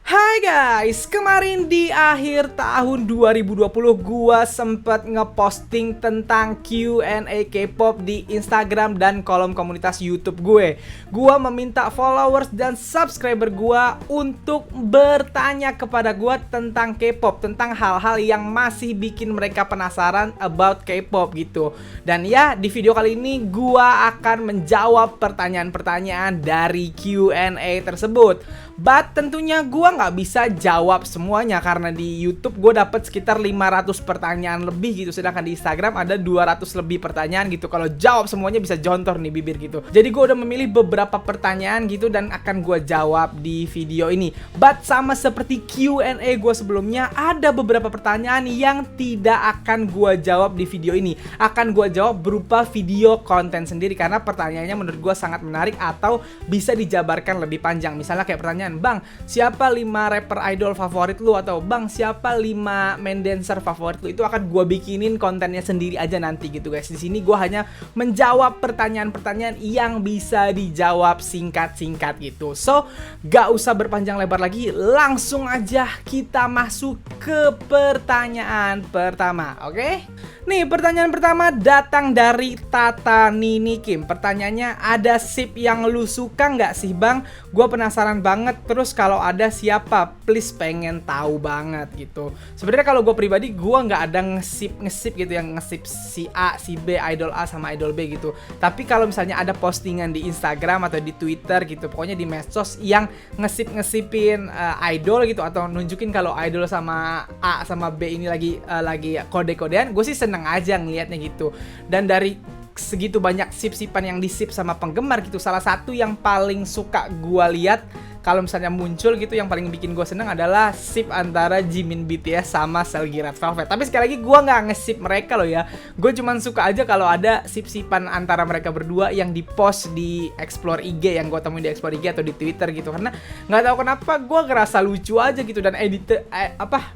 Hai guys, kemarin di akhir tahun 2020 gua sempet ngeposting tentang Q&A K-pop di Instagram dan kolom komunitas YouTube gue. Gua meminta followers dan subscriber gua untuk bertanya kepada gua tentang K-pop, tentang hal-hal yang masih bikin mereka penasaran about K-pop gitu. Dan ya, di video kali ini gua akan menjawab pertanyaan-pertanyaan dari Q&A tersebut. But tentunya gua nggak bisa jawab semuanya karena di YouTube gue dapet sekitar 500 pertanyaan lebih gitu, sedangkan di Instagram ada 200 lebih pertanyaan gitu. Kalau jawab semuanya bisa jontor nih bibir gitu. Jadi gue udah memilih beberapa pertanyaan gitu dan akan gue jawab di video ini. But sama seperti Q&A gue sebelumnya, ada beberapa pertanyaan yang tidak akan gue jawab di video ini. Akan gue jawab berupa video konten sendiri karena pertanyaannya menurut gue sangat menarik atau bisa dijabarkan lebih panjang. Misalnya kayak pertanyaan, Bang, siapa 5 rapper idol favorit lu? Atau Bang, siapa 5 main dancer favorit lu? Itu akan gue bikinin kontennya sendiri aja nanti gitu guys. Di sini gue hanya menjawab pertanyaan-pertanyaan yang bisa dijawab singkat-singkat gitu. So, gak usah berpanjang lebar lagi, langsung aja kita masuk ke pertanyaan pertama, oke? Nih, pertanyaan pertama datang dari Tata Nini Kim. Pertanyaannya, ada sip yang lu suka nggak sih Bang? Gue penasaran banget. Terus kalau ada siapa? Please, pengen tahu banget gitu. Sebenarnya kalau gue pribadi, gue nggak ada ngesip gitu, yang ngesip si A, si B, idol A sama idol B gitu. Tapi kalau misalnya ada postingan di Instagram atau di Twitter gitu, pokoknya di medsos yang ngesipin idol gitu, atau nunjukin kalau idol sama A sama B ini lagi kode-kodean, gue sih seneng aja ngelihatnya gitu. Dan dari segitu banyak sip-sipan yang disip sama penggemar gitu, salah satu yang paling suka gua lihat kalau misalnya muncul gitu, yang paling bikin gue seneng adalah sip antara Jimin BTS sama Seulgi Red Velvet. Tapi sekali lagi gue nggak ngesip mereka loh ya. Gue cuman suka aja kalau ada sip-sipan antara mereka berdua yang dipost di Explore IG, yang gue temuin di Explore IG atau di Twitter gitu. Karena nggak tahu kenapa gue ngerasa lucu aja gitu, dan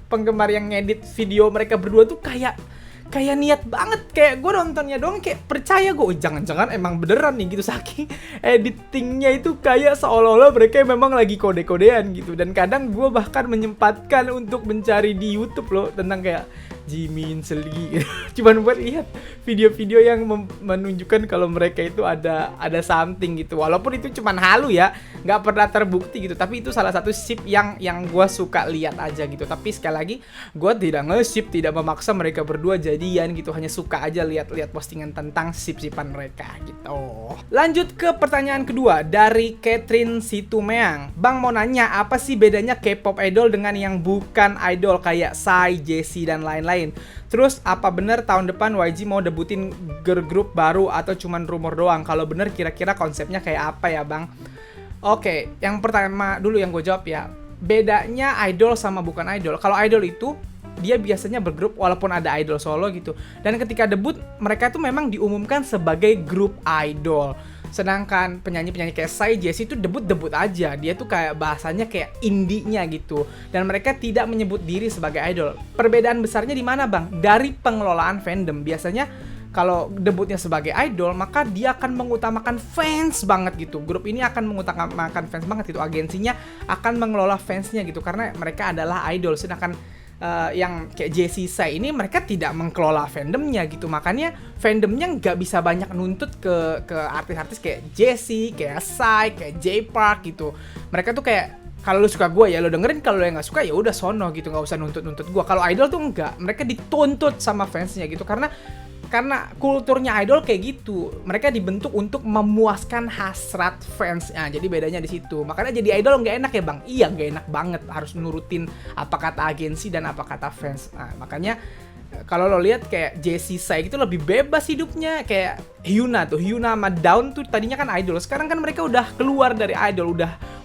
penggemar yang ngedit video mereka berdua tuh kayak niat banget, kayak gue nontonnya doang kayak percaya gue, jangan-jangan emang beneran nih gitu, saking editingnya itu kayak seolah-olah mereka memang lagi kode-kodean gitu. Dan kadang gue bahkan menyempatkan untuk mencari di YouTube loh tentang kayak Jimin, Seulgi gitu. Cuman buat lihat video-video yang menunjukkan kalau mereka itu ada something gitu, walaupun itu cuman halu ya, nggak pernah terbukti gitu. Tapi itu salah satu sip yang gue suka lihat aja gitu. Tapi sekali lagi, gue tidak nge-sip, tidak memaksa mereka berdua jadian gitu, hanya suka aja lihat postingan tentang sip-sipan mereka gitu. Lanjut ke pertanyaan kedua dari Catherine Situmeang. Bang, mau nanya, apa sih bedanya K-pop idol dengan yang bukan idol kayak Psy, Jessie dan lain-lain? Terus apa bener tahun depan YG mau debutin girl group baru atau cuman rumor doang? Kalau bener kira-kira konsepnya kayak apa ya Bang? Oke, yang pertama dulu yang gue jawab ya. Bedanya idol sama bukan idol. Kalau idol itu dia biasanya bergrup walaupun ada idol solo gitu. Dan ketika debut mereka tuh memang diumumkan sebagai grup idol. Sedangkan penyanyi-penyanyi kayak Psy, Jessie itu debut aja. Dia tuh kayak bahasanya kayak indie-nya gitu. Dan mereka tidak menyebut diri sebagai idol. Perbedaan besarnya di mana Bang? Dari pengelolaan fandom. Biasanya kalau debutnya sebagai idol, maka dia akan mengutamakan fans banget gitu. Grup ini akan mengutamakan fans banget gitu. Agensinya akan mengelola fansnya gitu, karena mereka adalah idol. Sedangkan yang kayak Jessie, Psy ini mereka tidak mengelola fandomnya gitu, makanya fandomnya nggak bisa banyak nuntut ke artis-artis kayak Jessie, kayak Psy, kayak J-Park gitu. Mereka tuh kayak, kalau lu suka gue ya lo dengerin, kalau lo yang nggak suka ya udah sono gitu, nggak usah nuntut gue. Kalau idol tuh enggak, mereka dituntut sama fansnya gitu, karena kulturnya idol kayak gitu. Mereka dibentuk untuk memuaskan hasrat fansnya. Jadi bedanya di situ. Makanya jadi idol nggak enak ya Bang? Iya, nggak enak banget. Harus nurutin apa kata agensi dan apa kata fans. Nah, makanya kalau lo lihat kayak Jessie, Psy gitu lebih bebas hidupnya. Kayak Hyuna sama Dawn tuh tadinya kan idol. Sekarang kan mereka udah keluar dari idol,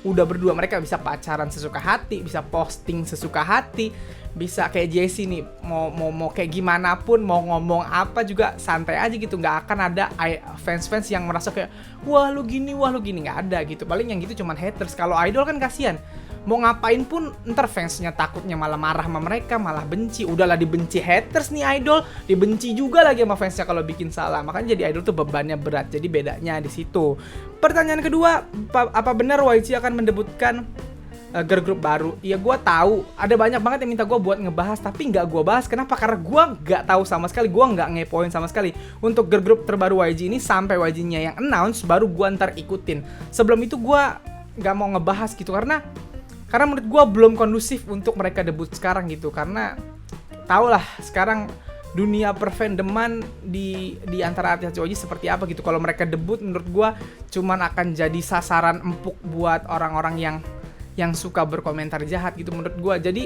udah berdua. Mereka bisa pacaran sesuka hati, bisa posting sesuka hati, bisa kayak Jessie nih mau kayak gimana pun, mau ngomong apa juga santai aja gitu. Nggak akan ada fans yang merasa kayak wah lu gini nggak ada gitu. Paling yang gitu cuman haters. Kalau idol kan kasihan, mau ngapain pun ntar fansnya takutnya malah marah sama mereka, malah benci. Udahlah dibenci haters nih idol, dibenci juga lagi sama fansnya kalau bikin salah. Makanya jadi idol tuh bebannya berat. Jadi bedanya di situ. Pertanyaan kedua, apa benar YG akan mendebutkan girl group baru. Ya gue tahu ada banyak banget yang minta gue buat ngebahas, tapi nggak gue bahas. Kenapa? Karena gue nggak tahu sama sekali, gue nggak ngepoin sama sekali untuk girl group terbaru YG ini. Sampai YG-nya yang announce baru gue ntar ikutin. Sebelum itu gue nggak mau ngebahas gitu, karena menurut gue belum kondusif untuk mereka debut sekarang gitu. Karena tau lah sekarang dunia perfandoman di antara artis YG seperti apa gitu. Kalau mereka debut menurut gue cuman akan jadi sasaran empuk buat orang-orang yang suka berkomentar jahat gitu menurut gue. Jadi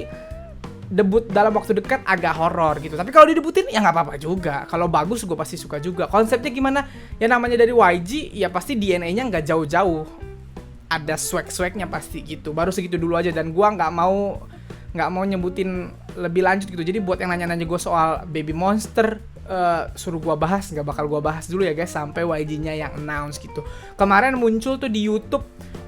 debut dalam waktu dekat agak horor gitu. Tapi kalau didebutin ya nggak apa-apa juga. Kalau bagus gue pasti suka juga. Konsepnya gimana? Ya namanya dari YG ya pasti DNA-nya nggak jauh-jauh. Ada swag-swagnya pasti gitu. Baru segitu dulu aja, dan gue nggak mau nyebutin lebih lanjut gitu. Jadi buat yang nanya-nanya gue soal Baby Monster, suruh gue bahas, nggak bakal gue bahas dulu ya guys sampai YG-nya yang announce gitu. Kemarin muncul tuh di YouTube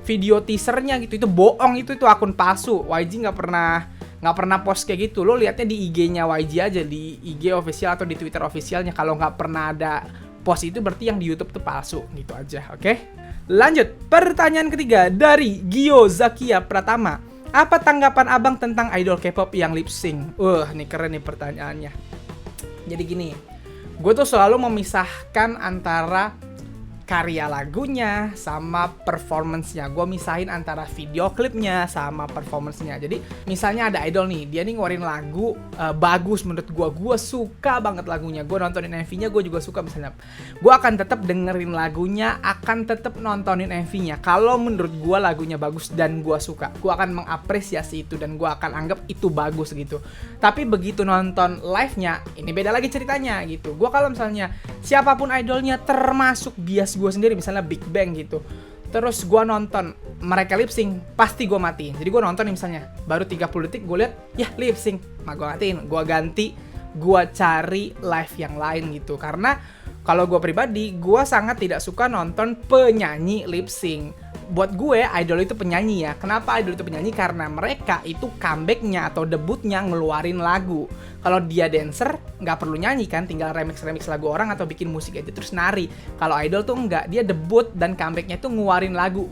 video teasernya gitu, itu bohong, itu akun palsu. YG nggak pernah post kayak gitu. Lo liatnya di IG-nya YG aja, di IG official atau di Twitter officialnya. Kalau nggak pernah ada post itu berarti yang di YouTube tuh palsu gitu aja. Oke? Lanjut, pertanyaan ketiga dari Gio Zakia Pratama. Apa tanggapan abang tentang idol K-pop yang lip sync? Nih keren nih pertanyaannya. Jadi gini, gue tuh selalu memisahkan antara karya lagunya sama performance-nya. Gue misahin antara video klipnya sama performance-nya. Jadi misalnya ada idol nih, dia nih ngeluarin lagu bagus menurut gue suka banget lagunya. Gue nontonin MV-nya, gue juga suka misalnya. Gue akan tetap dengerin lagunya, akan tetap nontonin MV-nya. Kalau menurut gue lagunya bagus dan gue suka, gue akan mengapresiasi itu dan gue akan anggap itu bagus gitu. Tapi begitu nonton live-nya, ini beda lagi ceritanya gitu. Gue kalau misalnya siapapun idolnya, termasuk bias gue sendiri misalnya Big Bang gitu, terus gue nonton mereka lip sync, pasti gue matiin. Jadi gue nonton misalnya baru 30 detik, gue lihat ya lip sync, gue matiin, gue ganti, gue cari live yang lain gitu. Karena kalau gue pribadi, gue sangat tidak suka nonton penyanyi lip sync. Buat gue, idol itu penyanyi ya. Kenapa idol itu penyanyi? Karena mereka itu comeback-nya atau debutnya ngeluarin lagu. Kalau dia dancer, nggak perlu nyanyi kan, tinggal remix lagu orang atau bikin musik aja terus nari. Kalau idol tuh nggak, dia debut dan comeback-nya itu ngeluarin lagu,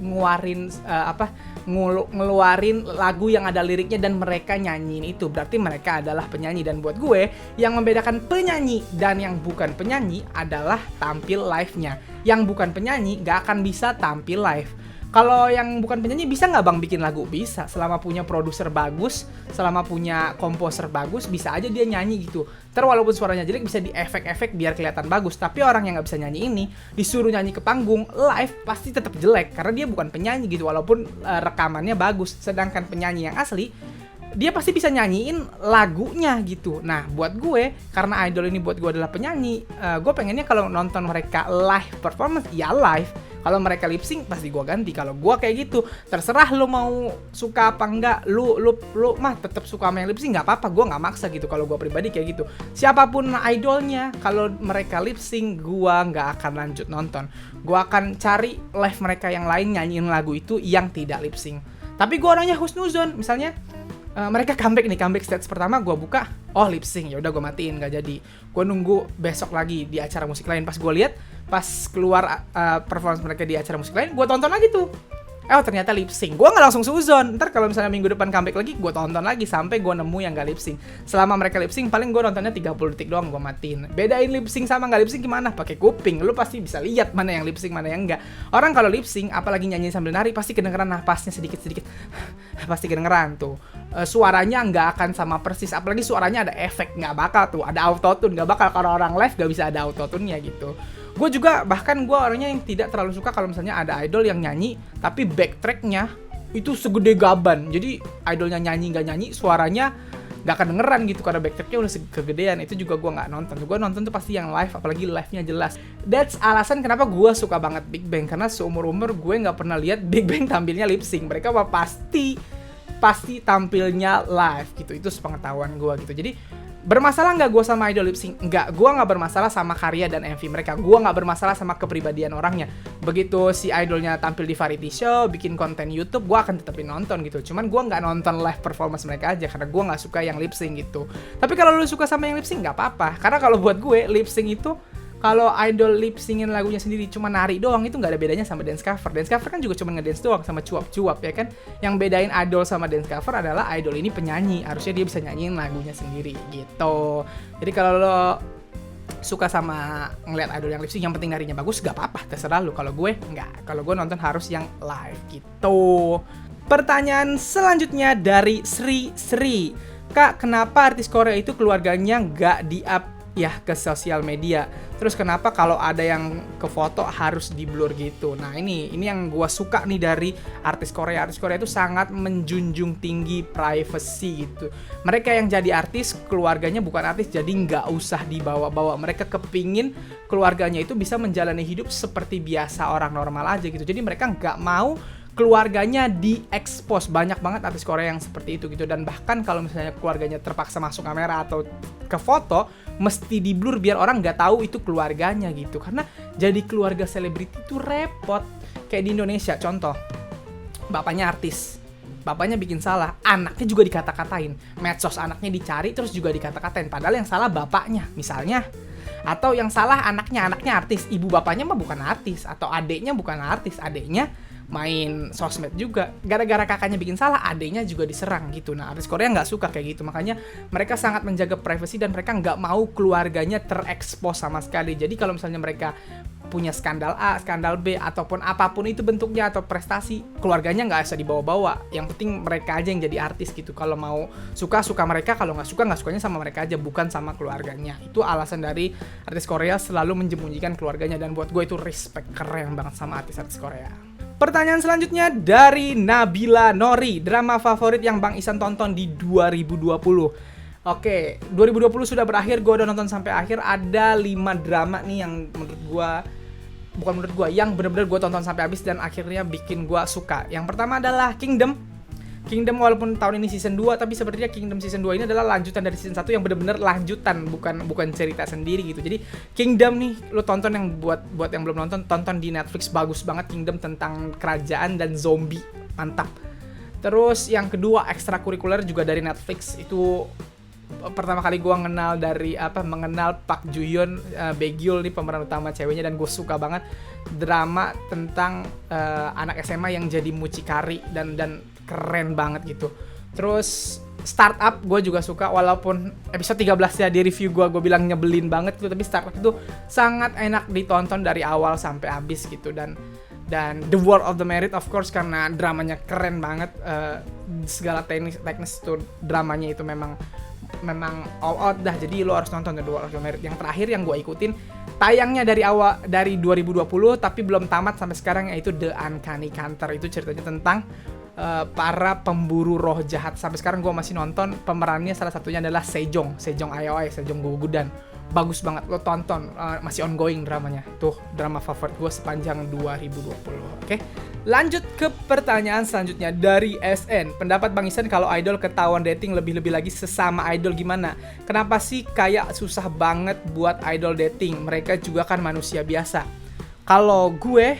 ngeluarin lagu yang ada liriknya dan mereka nyanyiin itu. Berarti mereka adalah penyanyi. Dan buat gue, yang membedakan penyanyi dan yang bukan penyanyi adalah tampil live-nya. Yang bukan penyanyi nggak akan bisa tampil live. Kalau yang bukan penyanyi bisa nggak bang bikin lagu? Bisa, selama punya produser bagus, selama punya komposer bagus, bisa aja dia nyanyi gitu. Terus walaupun suaranya jelek bisa di efek-efek biar kelihatan bagus. Tapi orang yang nggak bisa nyanyi ini disuruh nyanyi ke panggung live pasti tetap jelek karena dia bukan penyanyi gitu. Walaupun rekamannya bagus, sedangkan penyanyi yang asli dia pasti bisa nyanyiin lagunya gitu. Nah buat gue, karena idol ini buat gue adalah penyanyi, gue pengennya kalau nonton mereka live performance ya live. Kalau mereka lip sync pasti gue ganti. Kalau gue kayak gitu, terserah lo mau suka apa enggak, lu mah tetap suka main lip sync nggak apa-apa, gue nggak maksa gitu. Kalau gue pribadi kayak gitu. Siapapun idolnya, kalau mereka lip sync gue nggak akan lanjut nonton. Gue akan cari live mereka yang lain nyanyiin lagu itu yang tidak lip sync. Tapi gue orangnya husnuzon, misalnya mereka comeback stage pertama, gue buka, oh lip sync, ya udah gue matiin, nggak jadi. Gue nunggu besok lagi di acara musik lain. Pas gue lihat, pas keluar performance mereka di acara musik lain, gue tonton lagi tuh. Ternyata lip sync. Gue nggak langsung suzon. Ntar kalau misalnya minggu depan comeback lagi, gue tonton lagi sampai gue nemu yang nggak lip sync. Selama mereka lip sync, paling gue nontonnya 30 detik doang, gue matiin. Bedain lip sync sama nggak lip sync gimana? Pakai kuping. Lu pasti bisa lihat mana yang lip sync, mana yang enggak. Orang kalau lip sync, apalagi nyanyi sambil nari, pasti kedengeran napasnya sedikit-sedikit. Pasti kedengeran tuh. Suaranya nggak akan sama persis. Apalagi suaranya ada efek, nggak bakal tuh. Ada autotune, nggak bakal. Kalau orang live nggak bisa ada autotune-nya gitu. Gue juga, bahkan gue orangnya yang tidak terlalu suka kalau misalnya ada idol yang nyanyi tapi backtracknya itu segede gaban. Jadi idolnya nyanyi nggak nyanyi, suaranya nggak kedengeran gitu karena backtracknya udah kegedean. Itu juga gue nggak nonton. Gue nonton tuh pasti yang live, apalagi live-nya jelas. That's alasan kenapa gue suka banget Big Bang, karena seumur-umur gue nggak pernah lihat Big Bang tampilnya lip sync. Mereka pasti tampilnya live gitu. Itu sepengetahuan gue gitu. Jadi bermasalah nggak gue sama idol lip sync? Nggak, gue nggak bermasalah sama karya dan MV mereka. Gue nggak bermasalah sama kepribadian orangnya. Begitu si idolnya tampil di variety show, bikin konten YouTube, gue akan tetepin nonton gitu. Cuman gue nggak nonton live performance mereka aja karena gue nggak suka yang lip sync gitu. Tapi kalau lu suka sama yang lip sync nggak apa-apa. Karena kalau buat gue lip sync itu Kalau idol lip singin lagunya sendiri cuma nari doang, itu nggak ada bedanya sama dance cover. Dance cover kan juga cuma ngedance doang sama cuap-cuap ya kan. Yang bedain idol sama dance cover adalah idol ini penyanyi, harusnya dia bisa nyanyiin lagunya sendiri gitu. Jadi kalau lo suka sama ngeliat idol yang lip sync, yang penting narinya bagus, gak apa-apa, terserah lu. Kalau gue enggak, kalau gue nonton harus yang live gitu. Pertanyaan selanjutnya dari Sri. Kak, kenapa artis Korea itu keluarganya gak di-up ya ke sosial media? Terus kenapa kalau ada yang ke foto harus di blur gitu? Nah ini yang gue suka nih dari artis Korea. Artis Korea itu sangat menjunjung tinggi privacy gitu. Mereka yang jadi artis, keluarganya bukan artis, jadi nggak usah dibawa-bawa. Mereka kepingin keluarganya itu bisa menjalani hidup seperti biasa orang normal aja gitu. Jadi mereka nggak mau keluarganya diekspos. Banyak banget artis Korea yang seperti itu gitu. Dan bahkan kalau misalnya keluarganya terpaksa masuk kamera atau ke foto, mesti di blur biar orang nggak tahu itu keluarganya gitu. Karena jadi keluarga selebriti itu repot. Kayak di Indonesia, contoh, bapaknya artis, bapaknya bikin salah, anaknya juga dikata-katain. Medsos anaknya dicari terus juga dikata-katain. Padahal yang salah bapaknya misalnya. Atau yang salah anaknya artis, ibu bapaknya mah bukan artis. Atau adeknya bukan artis, adeknya main sosmed juga. Gara-gara kakaknya bikin salah, adeknya juga diserang gitu. Nah, artis Korea nggak suka kayak gitu. Makanya mereka sangat menjaga privasi dan mereka nggak mau keluarganya terekspos sama sekali. Jadi kalau misalnya mereka punya skandal A, skandal B, ataupun apapun itu bentuknya atau prestasi, keluarganya nggak usah dibawa-bawa. Yang penting mereka aja yang jadi artis gitu. Kalau mau suka mereka, kalau nggak sukanya sama mereka aja, bukan sama keluarganya. Itu alasan dari artis Korea selalu menyembunyikan keluarganya. Dan buat gue itu respect, keren banget sama artis-artis Korea. Pertanyaan selanjutnya dari Nabila Nori. Drama favorit yang Bang Isan tonton di 2020. Oke, 2020 sudah berakhir, gue udah nonton sampai akhir. Ada 5 drama nih yang yang bener-bener gue tonton sampai habis dan akhirnya bikin gue suka. Yang pertama adalah Kingdom walaupun tahun ini season 2, tapi sepertinya Kingdom season 2 ini adalah lanjutan dari season 1 yang bener-bener lanjutan, bukan cerita sendiri gitu. Jadi Kingdom nih, lo tonton, yang buat yang belum nonton, tonton di Netflix, bagus banget. Kingdom tentang kerajaan dan zombie, mantap. Terus yang kedua, ekstrakurikuler juga dari Netflix. Itu pertama kali gue mengenal Park Ju Hyun, Baekhyul nih pemeran utama ceweknya, dan gue suka banget drama tentang anak SMA yang jadi mucikari dan keren banget gitu. Terus Startup gue juga suka, walaupun episode 13 ya di review gue bilang nyebelin banget gitu, tapi Startup itu sangat enak ditonton dari awal sampai habis gitu. Dan The World of the Married of course, karena dramanya keren banget, segala teknis itu dramanya itu memang all out dah. Jadi lo harus nonton The World of the Married. Yang terakhir yang gue ikutin tayangnya dari 2020 tapi belum tamat sampai sekarang, yaitu The Uncanny Counter. Itu ceritanya tentang para pemburu roh jahat. Sampai sekarang gue masih nonton. Pemerannya salah satunya adalah Sejong Aoi, Sejong Gogudan. Bagus banget, lo tonton, masih ongoing dramanya. Tuh drama favorit gue sepanjang 2020. Oke, lanjut ke pertanyaan selanjutnya dari SN. Pendapat Bang Isan kalau idol ketahuan dating, lebih-lebih lagi sesama idol gimana? Kenapa sih kayak susah banget buat idol dating? Mereka juga kan manusia biasa. Kalau gue,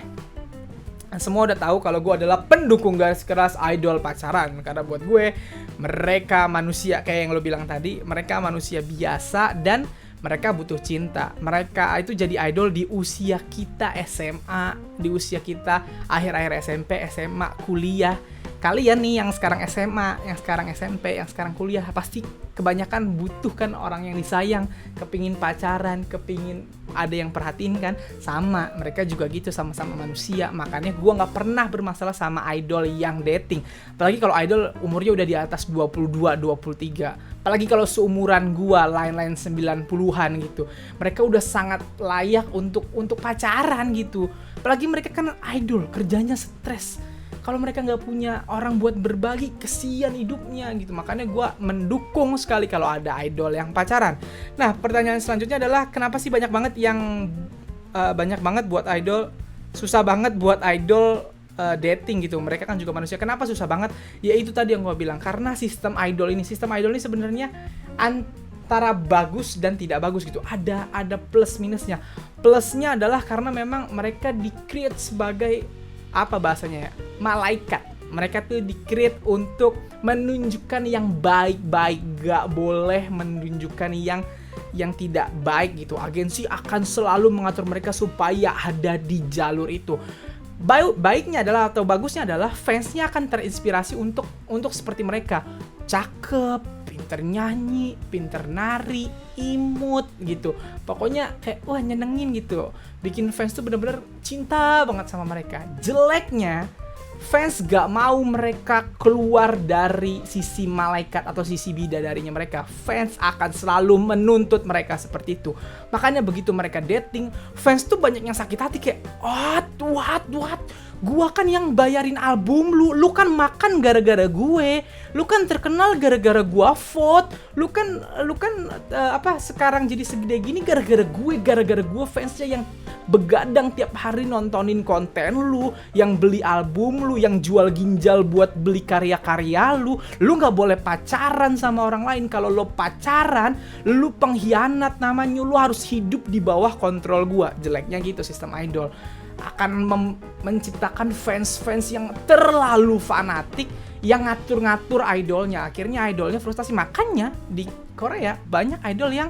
semua udah tahu kalau gue adalah pendukung garis keras idol pacaran. Karena buat gue, mereka manusia kayak yang lo bilang tadi. Mereka manusia biasa dan mereka butuh cinta. Mereka itu jadi idol di usia kita SMA, di usia kita akhir-akhir SMP, SMA, kuliah. Kalian nih yang sekarang SMA, yang sekarang SMP, yang sekarang kuliah, pasti kebanyakan butuh kan orang yang disayang, kepingin pacaran, kepingin ada yang perhatiin kan. Sama, mereka juga gitu, sama-sama manusia. Makanya gue gak pernah bermasalah sama idol yang dating. Apalagi kalau idol umurnya udah di atas 22, 23. Apalagi kalau seumuran gue, lain-lain 90-an gitu. Mereka udah sangat layak untuk pacaran gitu. Apalagi mereka kan idol, kerjanya stres. Kalau mereka nggak punya orang buat berbagi, kesian hidupnya gitu. Makanya gue mendukung sekali kalau ada idol yang pacaran. Nah, pertanyaan selanjutnya adalah kenapa sih banyak banget buat idol, susah banget buat idol dating gitu. Mereka kan juga manusia. Kenapa susah banget? Ya itu tadi yang gue bilang, karena sistem idol ini sebenarnya antara bagus dan tidak bagus gitu. Ada plus minusnya. Plusnya adalah karena memang mereka di-create sebagai apa bahasanya ya? Malaikat. Mereka tuh di-create untuk menunjukkan yang baik-baik, gak boleh menunjukkan yang yang tidak baik gitu. Agensi akan selalu mengatur mereka supaya ada di jalur itu. Baiknya adalah atau bagusnya adalah fansnya akan terinspirasi untuk seperti mereka. Cakep, pinter nyanyi, pinter nari, imut gitu. Pokoknya kayak wah nyenengin gitu. Bikin fans tuh bener-bener cinta banget sama mereka. Jeleknya fans gak mau mereka keluar dari sisi malaikat atau sisi bidadarinya mereka. Fans akan selalu menuntut mereka seperti itu. Makanya begitu mereka dating, fans tuh banyak yang sakit hati kayak, what? Gua kan yang bayarin album lu kan makan gara-gara gue. Lu kan terkenal gara-gara gua vote. Lu kan sekarang jadi segede gini gara-gara gue fansnya yang begadang tiap hari nontonin konten lu, yang beli album lu, yang jual ginjal buat beli karya-karya lu. Lu nggak boleh pacaran sama orang lain. Kalau lo pacaran, lu pengkhianat namanya. Lu harus hidup di bawah kontrol gua. Jeleknya gitu sistem idol. Akan menciptakan fans-fans yang terlalu fanatik, yang ngatur-ngatur idolnya. Akhirnya idolnya frustasi. Makanya di Korea banyak idol yang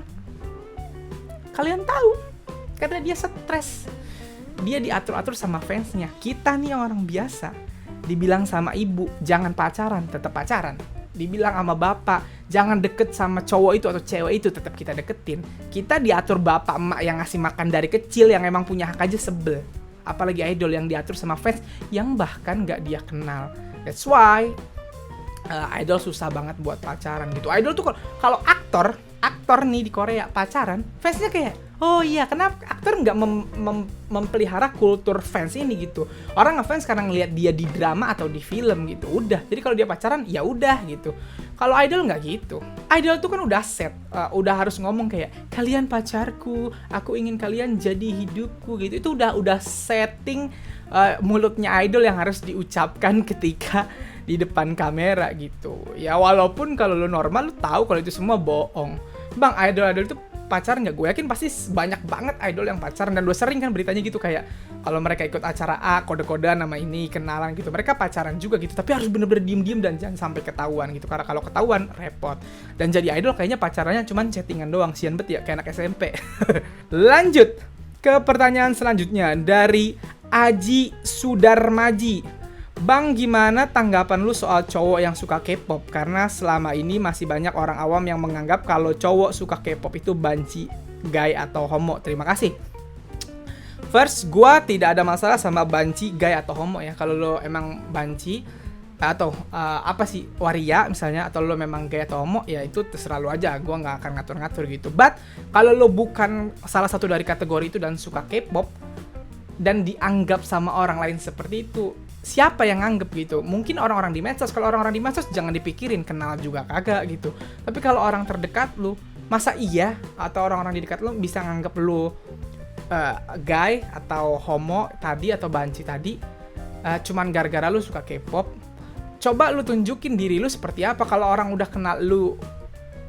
kalian tahu karena dia stres. Dia diatur-atur sama fansnya. Kita nih orang biasa dibilang sama ibu jangan pacaran, tetap pacaran. Dibilang sama bapak jangan deket sama cowok itu atau cewek itu, tetap kita deketin. Kita diatur bapak emak yang ngasih makan dari kecil, yang emang punya hak aja sebel. Apalagi idol yang diatur sama fans yang bahkan gak dia kenal. That's why idol susah banget buat pacaran gitu. Idol tuh kalau aktor nih di Korea pacaran, fansnya kayak, oh iya, kenapa aktor nggak memelihara kultur fans ini gitu. Orang ngefans karena ngelihat dia di drama atau di film gitu. Udah. Jadi kalau dia pacaran ya udah gitu. Kalau idol nggak gitu. Idol tuh kan udah set, udah harus ngomong kayak kalian pacarku, aku ingin kalian jadi hidupku gitu. Itu udah setting mulutnya idol yang harus diucapkan ketika di depan kamera gitu. Ya walaupun kalau lu normal lu tahu kalau itu semua bohong. Bang, idol itu pacaran nggak? Gue yakin pasti banyak banget idol yang pacaran, dan udah sering kan beritanya gitu kayak kalau mereka ikut acara A, kode-kodean nama ini, kenalan gitu, mereka pacaran juga gitu, tapi harus bener-bener diem-diem dan jangan sampai ketahuan gitu, karena kalau ketahuan repot. Dan jadi idol kayaknya pacarannya cuman chattingan doang, sian bet ya kayak anak SMP. Lanjut ke pertanyaan selanjutnya dari Aji Sudarmaji. Bang, gimana tanggapan lu soal cowok yang suka K-pop? Karena selama ini masih banyak orang awam yang menganggap kalau cowok suka K-pop itu banci, gay, atau homo. Terima kasih. First, gua tidak ada masalah sama banci, gay, atau homo ya. Kalau lo emang banci atau waria misalnya, atau lo memang gay atau homo, ya itu terserah lo aja. Gua nggak akan ngatur-ngatur gitu. But kalau lo bukan salah satu dari kategori itu dan suka K-pop dan dianggap sama orang lain seperti itu, siapa yang nganggep gitu? Mungkin orang-orang di medsos. Kalau orang-orang di medsos jangan dipikirin, kenal juga kagak gitu. Tapi kalau orang terdekat lu, masa iya atau orang-orang di dekat lu bisa nganggep lu gay atau homo tadi atau banci tadi cuman gara-gara lu suka K-pop? Coba lu tunjukin diri lu seperti apa. Kalau orang udah kenal lu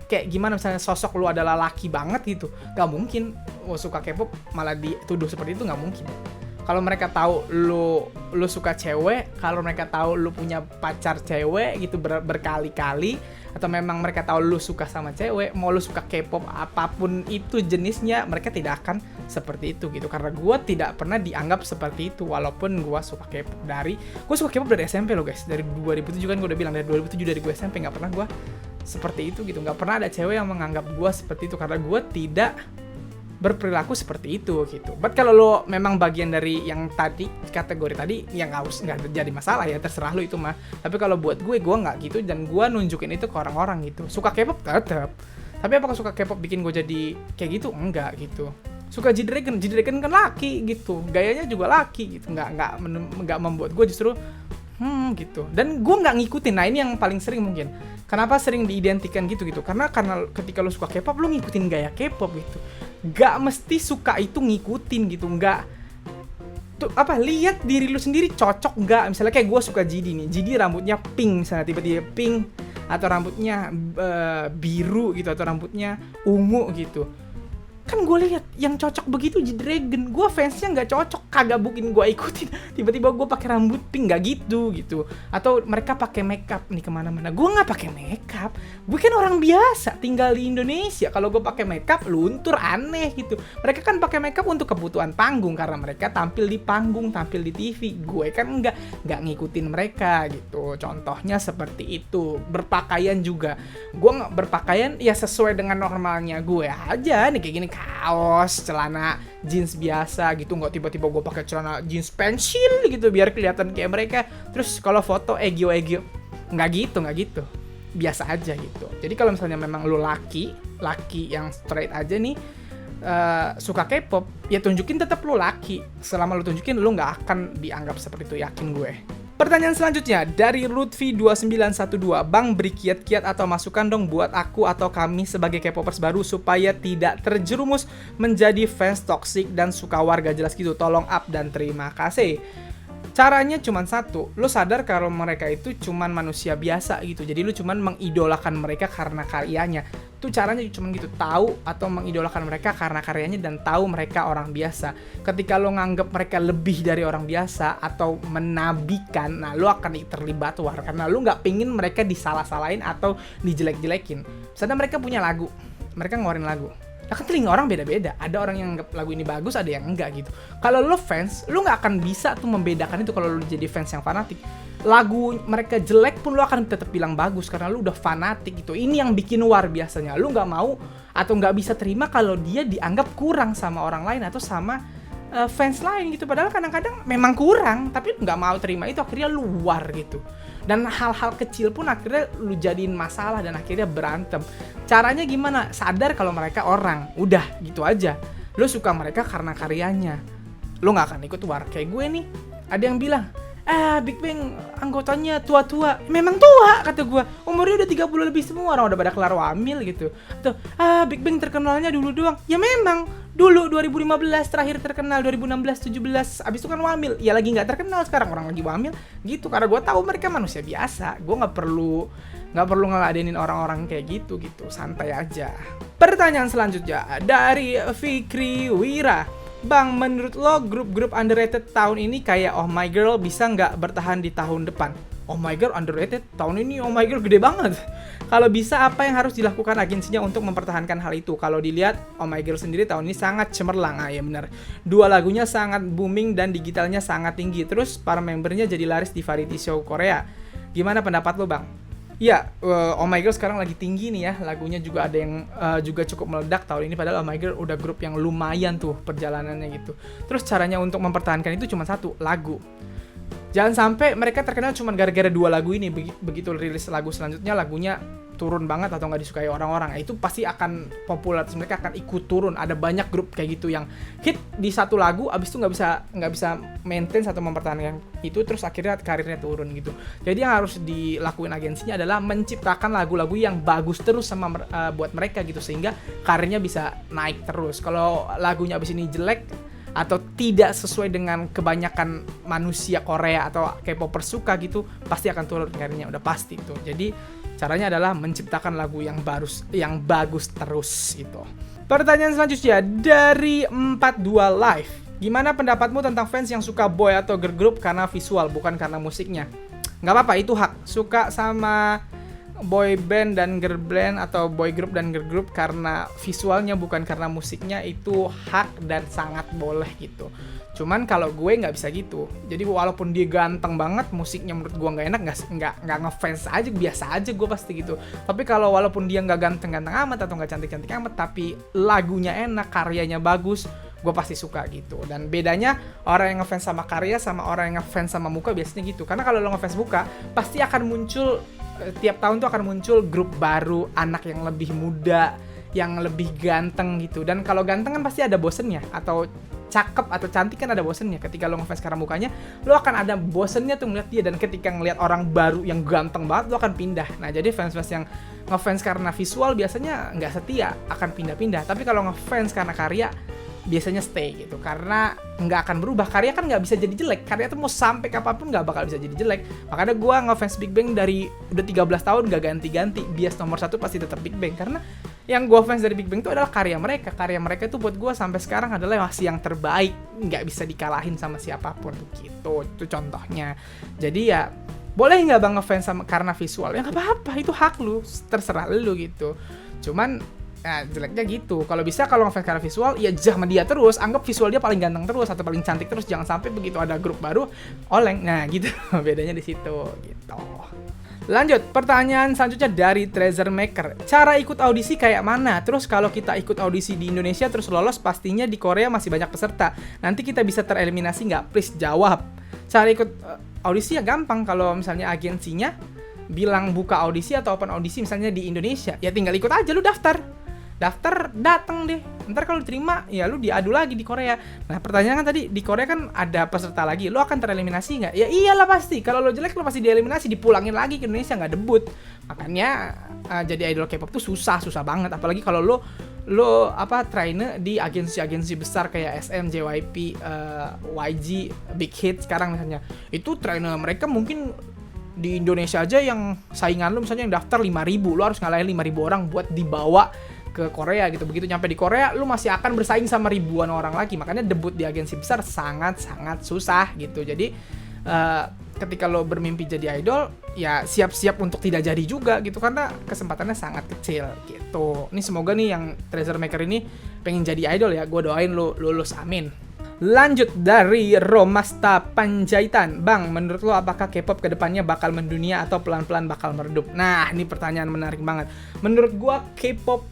kayak gimana, misalnya sosok lu adalah laki banget gitu, gak mungkin suka K-pop malah dituduh seperti itu, gak mungkin. Kalau mereka tahu lu suka cewek, kalau mereka tahu lu punya pacar cewek gitu berkali-kali, atau memang mereka tahu lu suka sama cewek, mau lu suka K-pop apapun itu jenisnya, mereka tidak akan seperti itu gitu. Karena gue tidak pernah dianggap seperti itu, walaupun gue suka K-pop gue suka K-pop dari SMP loh guys, dari 2007 kan gue udah bilang, dari 2007 dari gue SMP, nggak pernah gue seperti itu gitu, nggak pernah ada cewek yang menganggap gue seperti itu karena gue tidak berperilaku seperti itu gitu. But kalau lo memang bagian dari yang tadi, kategori tadi, ya nggak jadi masalah ya, terserah lo itu mah. Tapi kalau buat gue nggak gitu, dan gue nunjukin itu ke orang-orang gitu. Suka K-pop tetap, tapi apakah suka K-pop bikin gue jadi kayak gitu? Enggak gitu. Suka G-Dragon kan laki gitu, gayanya juga laki gitu, nggak membuat gue justru gitu. Dan gue nggak ngikutin. Nah ini yang paling sering mungkin. Kenapa sering diidentikan gitu? Karena ketika lo suka K-pop, lo ngikutin gaya K-pop gitu. Gak mesti suka itu ngikutin gitu, nggak tuh lihat diri lu sendiri cocok nggak. Misalnya kayak gue suka Jidi nih, Jidi rambutnya pink misalnya, tiba-tiba pink, atau rambutnya biru gitu, atau rambutnya ungu gitu, kan gue lihat yang cocok begitu G-Dragon, gue fansnya nggak cocok, kagak mungkin gue ikutin. Tiba-tiba gue pakai rambut pink, nggak gitu. Atau mereka pakai makeup nih kemana-mana, gue nggak pakai makeup. Gue kan orang biasa tinggal di Indonesia. Kalau gue pakai makeup luntur, aneh gitu. Mereka kan pakai makeup untuk kebutuhan panggung karena mereka tampil di panggung, tampil di TV. Gue kan nggak ngikutin mereka gitu. Contohnya seperti itu. Berpakaian juga, gue nggak berpakaian ya sesuai dengan normalnya gue aja nih, kayak gini, kaos, celana jeans biasa gitu, nggak tiba-tiba gue pakai celana jeans pensil gitu biar kelihatan kayak mereka. Terus kalau foto egyo nggak gitu, biasa aja gitu. Jadi kalau misalnya memang lu laki yang straight aja nih, suka K-pop, ya tunjukin tetap lu laki. Selama lu tunjukin, lu nggak akan dianggap seperti itu, yakin gue. Pertanyaan selanjutnya dari Lutfi2912, Bang beri kiat-kiat atau masukan dong buat aku atau kami sebagai K-popers baru supaya tidak terjerumus menjadi fans toxic dan suka warga jelas gitu. Tolong up dan terima kasih. Caranya cuma satu, lu sadar kalau mereka itu cuman manusia biasa gitu. Jadi lu cuman mengidolakan mereka karena karyanya. Itu caranya cuma gitu, tahu atau mengidolakan mereka karena karyanya dan tahu mereka orang biasa. Ketika lu nganggap mereka lebih dari orang biasa atau menabikan, nah lu akan terlibat war karena lu nggak pingin mereka disalah-salahin atau dijelek-jelekin. Misalnya mereka punya lagu, mereka ngeluarin lagu. Nah kan telinga orang beda-beda, ada orang yang anggap lagu ini bagus, ada yang enggak gitu. Kalau lo fans, lo nggak akan bisa tuh membedakan itu kalau lo jadi fans yang fanatik. Lagu mereka jelek pun lo akan tetap bilang bagus karena lo udah fanatik gitu. Ini yang bikin war biasanya. Lo nggak mau atau nggak bisa terima kalau dia dianggap kurang sama orang lain atau sama fans lain gitu. Padahal kadang-kadang memang kurang, tapi nggak mau terima itu, akhirnya lu war gitu. Dan hal-hal kecil pun akhirnya lu jadiin masalah dan akhirnya berantem. Caranya gimana? Sadar kalau mereka orang, udah gitu aja. Lu suka mereka karena karyanya, lu nggak akan ikut war. Kayak gue nih, ada yang bilang, Big Bang anggotanya tua-tua. Memang tua, kata gue. Umurnya udah 30 lebih semua, orang udah pada kelar wamil gitu. Atau, Big Bang terkenalnya dulu doang. Ya memang, dulu 2015 terakhir terkenal, 2016, 17, abis itu kan wamil. Ya lagi nggak terkenal sekarang, orang lagi wamil gitu. Karena gue tahu mereka manusia biasa. Gue nggak perlu ngeladenin orang-orang kayak gitu, santai aja. Pertanyaan selanjutnya dari Fikri Wira. Bang, menurut lo grup-grup underrated tahun ini kayak Oh My Girl bisa nggak bertahan di tahun depan? Oh My Girl underrated tahun ini, Oh My Girl gede banget. Kalau bisa, apa yang harus dilakukan agensinya untuk mempertahankan hal itu? Kalau dilihat Oh My Girl sendiri tahun ini sangat cemerlang. Ya benar. 2 lagunya sangat booming dan digitalnya sangat tinggi. Terus para membernya jadi laris di variety show Korea. Gimana pendapat lo, Bang? Ya, Oh My Girl sekarang lagi tinggi nih ya. Lagunya juga ada yang juga cukup meledak tahun ini. Padahal Oh My Girl udah grup yang lumayan tuh perjalanannya gitu. Terus caranya untuk mempertahankan itu cuma satu, lagu. Jangan sampai mereka terkenal cuma gara-gara 2 lagu ini. Begitu rilis lagu selanjutnya, lagunya turun banget atau nggak disukai orang-orang. Itu pasti akan populer, mereka akan ikut turun. Ada banyak grup kayak gitu yang hit di satu lagu, abis itu nggak bisa maintain atau mempertahankan itu, terus akhirnya karirnya turun gitu. Jadi yang harus dilakuin agensinya adalah menciptakan lagu-lagu yang bagus terus sama buat mereka gitu, sehingga karirnya bisa naik terus. Kalau lagunya abis ini jelek atau tidak sesuai dengan kebanyakan manusia Korea atau K-popers suka gitu, pasti akan turun karirnya, udah pasti itu. Jadi caranya adalah menciptakan lagu yang bagus terus gitu. Pertanyaan selanjutnya dari 42 Live. Gimana pendapatmu tentang fans yang suka boy atau girl group karena visual bukan karena musiknya? Nggak apa-apa, itu hak. Suka sama boy band dan girl band atau boy group dan girl group karena visualnya bukan karena musiknya, itu hak dan sangat boleh gitu. Cuman kalau gue nggak bisa gitu. Jadi walaupun dia ganteng banget, musiknya menurut gue nggak enak, nggak ngefans aja, biasa aja gue pasti gitu. Tapi kalau walaupun dia nggak ganteng-ganteng amat atau nggak cantik-cantik amat, tapi lagunya enak, karyanya bagus, gue pasti suka gitu. Dan bedanya orang yang ngefans sama karya sama orang yang ngefans sama muka biasanya gitu. Karena kalau lo ngefans muka, pasti akan muncul tiap tahun tuh akan muncul grup baru, anak yang lebih muda, yang lebih ganteng gitu. Dan kalau ganteng kan pasti ada bosennya, atau cakep atau cantik kan ada bosennya. Ketika lo ngefans karena mukanya, lo akan ada bosennya tuh ngeliat dia. Dan ketika ngeliat orang baru yang ganteng banget, lo akan pindah. Nah jadi fans-fans yang ngefans karena visual biasanya nggak setia, akan pindah-pindah. Tapi kalau ngefans karena karya, biasanya stay gitu, karena nggak akan berubah. Karya kan nggak bisa jadi jelek, karya tuh mau sampai kapanpun nggak bakal bisa jadi jelek. Makanya gue ngefans Big Bang dari udah 13 tahun nggak ganti-ganti, bias nomor 1 pasti tetap Big Bang, karena yang gue fans dari Big Bang itu adalah karya mereka itu buat gue sampai sekarang adalah masih yang terbaik, nggak bisa dikalahin sama siapapun gitu. Itu contohnya. Jadi ya boleh nggak bang ngefans sama karena visual, ya nggak apa-apa, itu hak lu, terserah lu gitu. Cuman jeleknya gitu. Kalau bisa kalau ngefans karena visual, ya sama dia terus, anggap visual dia paling ganteng terus atau paling cantik terus, jangan sampai begitu ada grup baru oleng. Nah gitu bedanya di situ gitu. Lanjut, pertanyaan selanjutnya dari Treasure Maker. Cara ikut audisi kayak mana? Terus kalau kita ikut audisi di Indonesia terus lolos, pastinya di Korea masih banyak peserta. Nanti kita bisa tereliminasi nggak? Please jawab. Cara ikut audisi ya gampang. Kalau misalnya agensinya bilang buka audisi atau open audisi misalnya di Indonesia, ya tinggal ikut aja, lu daftar, datang deh. Ntar kalau diterima, ya lu diadu lagi di Korea. Nah pertanyaan kan tadi, di Korea kan ada peserta lagi, lu akan tereliminasi nggak? Ya iyalah pasti. Kalau lo jelek, lo pasti dieliminasi, dipulangin lagi ke Indonesia, nggak debut. Makanya jadi idol K-pop tuh susah banget. Apalagi kalau lo trainer di agensi-agensi besar kayak SM, JYP, YG, Big Hit sekarang misalnya. Itu trainer mereka mungkin di Indonesia aja yang saingan lu misalnya yang daftar 5.000, lu harus ngalahin 5.000 orang buat dibawa ke Korea gitu. Begitu nyampe di Korea, lu masih akan bersaing sama ribuan orang lagi. Makanya debut di agensi besar sangat-sangat susah gitu. Jadi ketika lo bermimpi jadi idol, ya siap-siap untuk tidak jadi juga gitu, karena kesempatannya sangat kecil gitu. Ini semoga nih yang Treasure Maker ini pengen jadi idol ya, gue doain lo lulus, amin. Lanjut dari Romasta Panjaitan. Bang, menurut lo apakah K-pop kedepannya bakal mendunia atau pelan-pelan bakal meredup? Nah, ini pertanyaan menarik banget. Menurut gue K-pop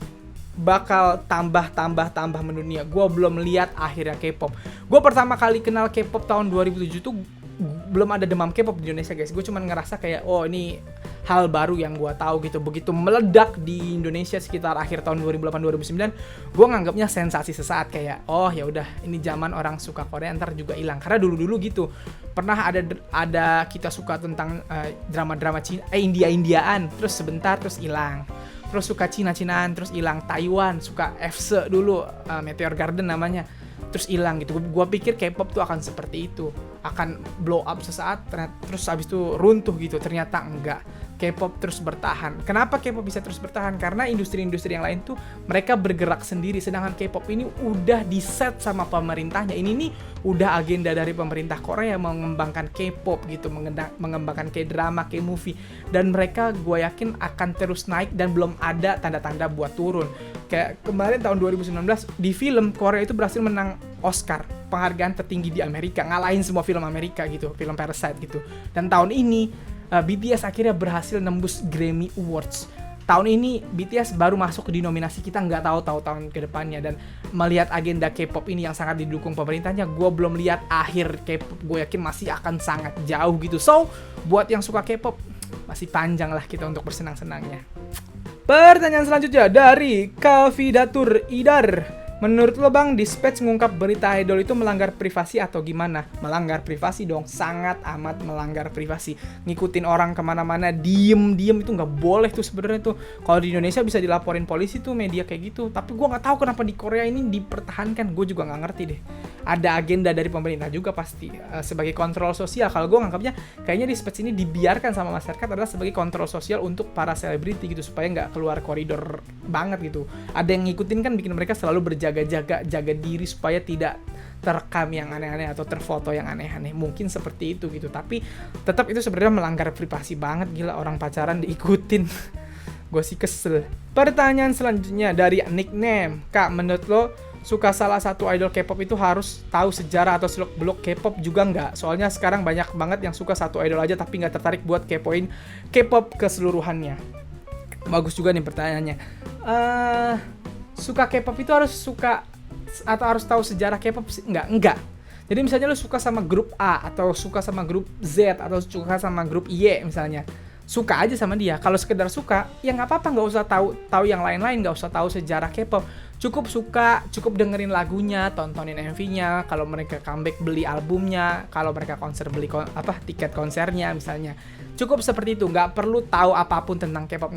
bakal tambah mendunia. Gue belum lihat akhirnya K-pop. Gue pertama kali kenal K-pop tahun 2007 tuh belum ada demam K-pop di Indonesia guys. Gue cuma ngerasa kayak ini hal baru yang gue tahu gitu. Begitu meledak di Indonesia sekitar akhir tahun 2008-2009, gue nganggapnya sensasi sesaat, kayak ya udah ini zaman orang suka Korea ntar juga hilang. Karena dulu gitu pernah ada kita suka tentang drama-drama Cina, India-Indiaan, terus sebentar terus hilang. Terus suka Cina-Cinaan, terus hilang. Taiwan, suka FC dulu, Meteor Garden namanya, terus hilang gitu. Gua pikir K-pop tuh akan seperti itu, akan blow up sesaat, terus habis itu runtuh gitu. Ternyata enggak. K-pop terus bertahan. Kenapa K-pop bisa terus bertahan? Karena industri-industri yang lain tuh mereka bergerak sendiri, sedangkan K-pop ini udah di-set sama pemerintahnya. Ini nih udah agenda dari pemerintah Korea mengembangkan K-pop gitu, mengembangkan K-drama, K-movie, dan mereka gue yakin akan terus naik dan belum ada tanda-tanda buat turun. Kayak kemarin tahun 2019 di film Korea itu berhasil menang Oscar, penghargaan tertinggi di Amerika, ngalahin semua film Amerika gitu, film Parasite gitu. Dan tahun ini BTS akhirnya berhasil nembus Grammy Awards. Tahun ini BTS baru masuk di nominasi, kita nggak tahu tahun ke depannya. Dan melihat agenda K-pop ini yang sangat didukung pemerintahnya, gue belum lihat akhir K-pop. Gue yakin masih akan sangat jauh gitu. So, buat yang suka K-pop, masih panjang lah kita untuk bersenang-senangnya. Pertanyaan selanjutnya dari Kavidatur Idar. Menurut lo bang, Dispatch ngungkap berita idol itu melanggar privasi atau gimana? Melanggar privasi dong, sangat amat melanggar privasi. Ngikutin orang kemana-mana, diem itu nggak boleh tuh sebenarnya tuh. Kalau di Indonesia bisa dilaporin polisi tuh media kayak gitu. Tapi gue nggak tahu kenapa di Korea ini dipertahankan. Gue juga nggak ngerti deh. Ada agenda dari pemerintah juga pasti sebagai kontrol sosial. Kalau gue nganggapnya kayaknya Dispatch ini dibiarkan sama masyarakat adalah sebagai kontrol sosial untuk para selebriti gitu, supaya nggak keluar koridor banget gitu. Ada yang ngikutin kan bikin mereka selalu jaga diri supaya tidak terekam yang aneh-aneh atau terfoto yang aneh-aneh. Mungkin seperti itu gitu. Tapi tetap itu sebenarnya melanggar privasi banget, gila, orang pacaran diikutin. Gue sih kesel. Pertanyaan selanjutnya dari Nickname. Kak, menurut lo suka salah satu idol K-pop itu harus tahu sejarah atau seluk-beluk K-pop juga nggak? Soalnya sekarang banyak banget yang suka satu idol aja tapi nggak tertarik buat kepoin K-pop keseluruhannya. Bagus juga nih pertanyaannya. Suka K-pop itu harus suka atau harus tahu sejarah K-pop? Enggak. Jadi misalnya lu suka sama grup A atau suka sama grup Z atau suka sama grup Y misalnya, suka aja sama dia. Kalau sekedar suka, ya nggak apa-apa, nggak usah tahu yang lain-lain, nggak usah tahu sejarah K-pop. Cukup suka, cukup dengerin lagunya, tontonin MV-nya. Kalau mereka comeback, beli albumnya. Kalau mereka konser, beli tiket konsernya misalnya. Cukup seperti itu, nggak perlu tahu apapun tentang K-pop,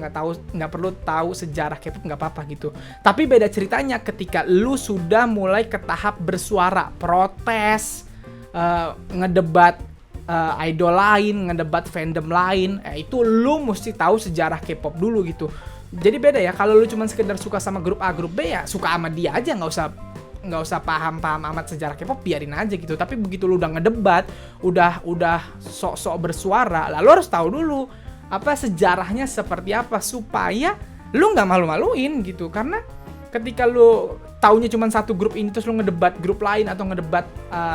nggak perlu tahu sejarah K-pop, nggak apa-apa gitu. Tapi beda ceritanya ketika lu sudah mulai ke tahap bersuara, protes, ngedebat idol lain, ngedebat fandom lain, itu lu mesti tahu sejarah K-pop dulu gitu. Jadi beda ya, kalau lu cuma sekedar suka sama grup A, grup B, ya suka sama dia aja, nggak usah paham amat sejarah K-pop, biarin aja gitu. Tapi begitu lu udah ngedebat, udah sok-sok bersuara, lalu harus tahu dulu apa sejarahnya seperti apa supaya lu nggak malu-maluin gitu. Karena ketika lu taunya cuma satu grup ini terus lu ngedebat grup lain atau ngedebat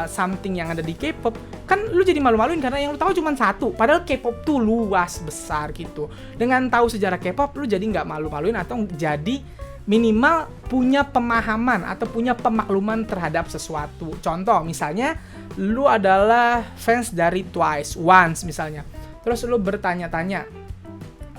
something yang ada di K-pop, kan lu jadi malu-maluin karena yang lu tahu cuma satu. Padahal K-pop tuh luas besar gitu. Dengan tahu sejarah K-pop, lu jadi nggak malu-maluin atau jadi minimal punya pemahaman atau punya pemakluman terhadap sesuatu. Contoh, misalnya lu adalah fans dari Twice, Once misalnya. Terus lu bertanya-tanya,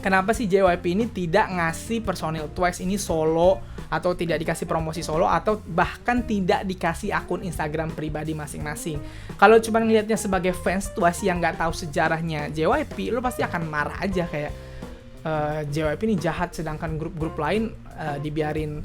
kenapa sih JYP ini tidak ngasih personil Twice ini solo, atau tidak dikasih promosi solo, atau bahkan tidak dikasih akun Instagram pribadi masing-masing. Kalau cuma ngelihatnya sebagai fans Twice yang nggak tahu sejarahnya JYP, lu pasti akan marah aja kayak JYP ini jahat, sedangkan grup-grup lain dibiarin